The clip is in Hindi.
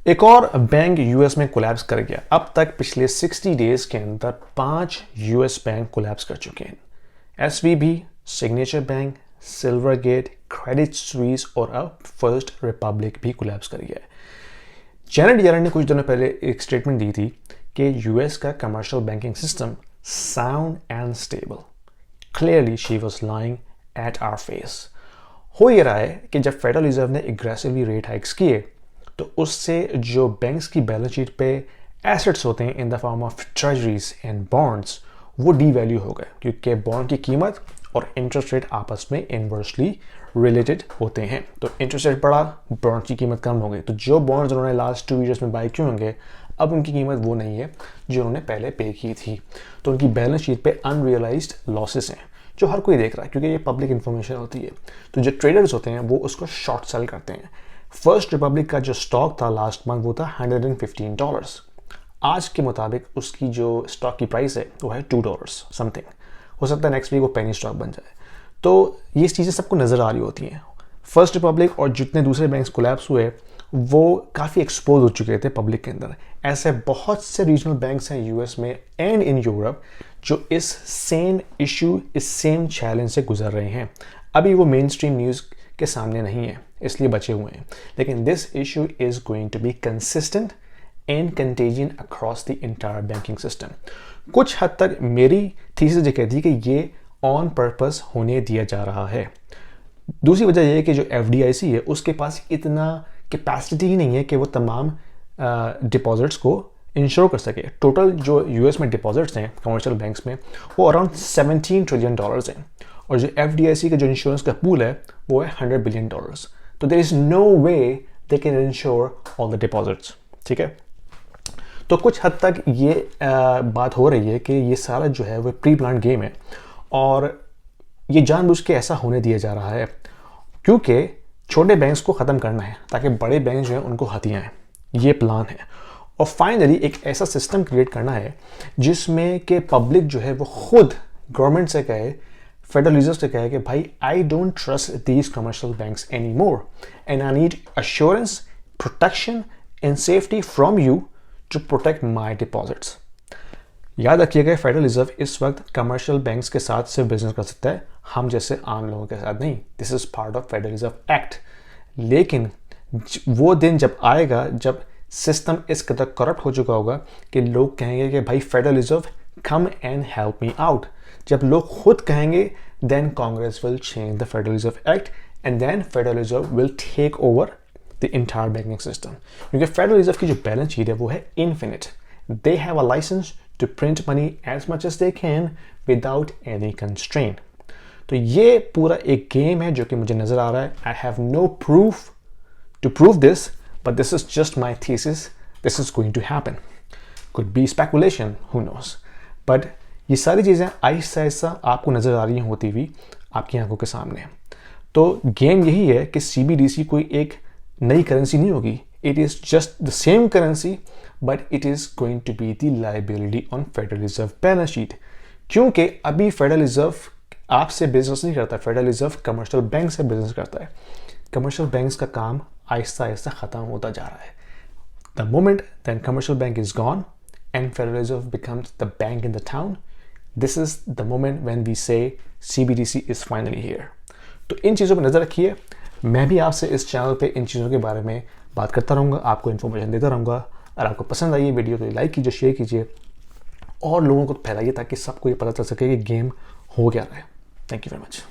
एक और बैंक यूएस में कोलैप्स कर गया। अब तक पिछले 60 डेज के अंदर 5 यूएस बैंक कोलैप्स कर चुके हैं। SVB, signature bank, Silvergate, Credit Suisse और अब फर्स्ट रिपब्लिक भी कोलैप्स कर गया है। जैनेट येलन ने कुछ दिनों पहले एक स्टेटमेंट दी थी कि यूएस का commercial banking system sound and stable. Clearly she was lying at our face. हो ये रहा है कि जब फेडरल रिजर्व ने एग्रेसिवली रेट हाइक्स किए तो उससे जो बैंक्स की बैलेंस शीट पे एसेट्स होते हैं in the form of treasuries and bonds वो डीवैल्यू हो गए, क्योंकि बॉन्ड की कीमत और इंटरेस्ट रेट आपस में इनवर्सली रिलेटेड होते हैं। तो इंटरेस्ट रेट बढ़ा, बॉन्ड की कीमत कम हो गई। तो जो बॉन्ड्स उन्होंने लास्ट 2 ईयर्स में बाई किए होंगे अब उनकी कीमत वो नहीं है जो उन्होंने पहले पे की थी। तो उनकी बैलेंस शीट पे अनरियलाइज्ड लॉसेस हैं जो हर कोई देख रहा है, क्योंकि ये पब्लिक इन्फॉर्मेशन होती है। तो जो ट्रेडर्स होते हैं वो उसको शॉर्ट सेल करते हैं। फर्स्ट रिपब्लिक का जो स्टॉक था लास्ट मंथ वो था $115। आज के मुताबिक उसकी जो स्टॉक की प्राइस है वो है $2 समथिंग। हो सकता है नेक्स्ट वीक वो पेनी स्टॉक बन जाए। तो ये चीज़ें सबको नज़र आ रही होती हैं। फर्स्ट रिपब्लिक और जितने दूसरे बैंक्स कोलैप्स हुए वो काफ़ी एक्सपोज हो चुके थे पब्लिक के अंदर। ऐसे बहुत से रीजनल बैंक्स हैं यूएस में एंड इन यूरोप जो इस सेम इशू, इस सेम चैलेंज से गुजर रहे हैं। अभी वो मेन स्ट्रीम न्यूज़ के सामने नहीं है इसलिए बचे हुए हैं, लेकिन this issue is going to be consistent and contagion across the entire banking system. कुछ हद तक मेरी थीसिस ये कहती है कि ये ऑन पर्पस होने दिया जा रहा है। दूसरी वजह यह है कि जो एफडीआईसी है उसके पास इतना कैपेसिटी ही नहीं है कि वो तमाम डिपॉजिट्स को इंश्योर कर सके। टोटल जो यूएस में डिपॉजिट्स हैं कमर्शियल बैंक्स में वो अराउंड $17 ट्रिलियन हैं और जो एफडीआईसी का जो इंश्योरेंस का पूल है वो है $100 बिलियन। तो there is no way they can insure all the deposits. ठीक है, तो कुछ हद तक ये बात हो रही है कि ये सारा जो है वो प्री प्लान गेम है और ये जानबूझ के ऐसा होने दिया जा रहा है क्योंकि छोटे बैंक्स को ख़त्म करना है ताकि बड़े बैंक जो हैं उनको हथियाएं। ये प्लान है। और फाइनली एक ऐसा सिस्टम क्रिएट करना है जिसमें कि पब्लिक जो है वो खुद गवर्नमेंट से कहे, फेडरल रिजर्व से कहे कि भाई I don't trust these commercial banks any more and I need assurance, protection and safety from you to protect my deposits. याद रखिएगा फेडरल रिजर्व इस वक्त कमर्शियल बैंक्स के साथ सिर्फ बिजनेस कर सकता है, हम जैसे आम लोगों के साथ नहीं। This is part of federal reserve act. लेकिन वो दिन जब आएगा जब सिस्टम इस कदर करप्ट हो चुका होगा कि लोग कहेंगे कि भाई federal reserve come and help me out. जब लोग खुद कहेंगे then Congress will change the federal reserve act and then federal reserve will take over the entire banking system. क्योंकि फेडरल रिजर्व की जो बैलेंस शीट है वो है infinite. They have a licence to print money as much as they can without any constraint. तो ये पूरा एक गेम है जो कि मुझे नजर आ रहा है। I have no proof to prove this, but this is just my thesis. This is going to happen. Could be speculation, who knows? But ये सारी चीज़ें आहिस्ता आहिस्ता आपको नजर आ रही हैं होती हुई आपकी आंखों के सामने। तो गेम यही है कि CBDC कोई एक नई करेंसी नहीं होगी। It is just the same currency, but it is going to be the liability on Federal Reserve balance sheet. क्योंकि अभी फेडरल रिजर्व आपसे बिजनेस नहीं करता, फेडरल रिजर्व कमर्शियल बैंक से बिजनेस करता है। कमर्शियल बैंक्स का काम आहिस्ता आहिस्ता ख़त्म होता जा रहा है। The moment that commercial bank is gone and Federal Reserve becomes the bank in the town, this is the moment when we say CBDC is finally here. तो इन चीज़ों पर नज़र रखिए। मैं भी आपसे इस चैनल पे इन चीज़ों के बारे में बात करता रहूँगा, आपको इन्फॉर्मेशन देता रहूँगा। अगर आपको पसंद आई ये वीडियो तो लाइक कीजिए, शेयर कीजिए और लोगों को फैलाइए ताकि सबको ये पता चल सके कि गेम हो क्या रहा है। Thank you very much.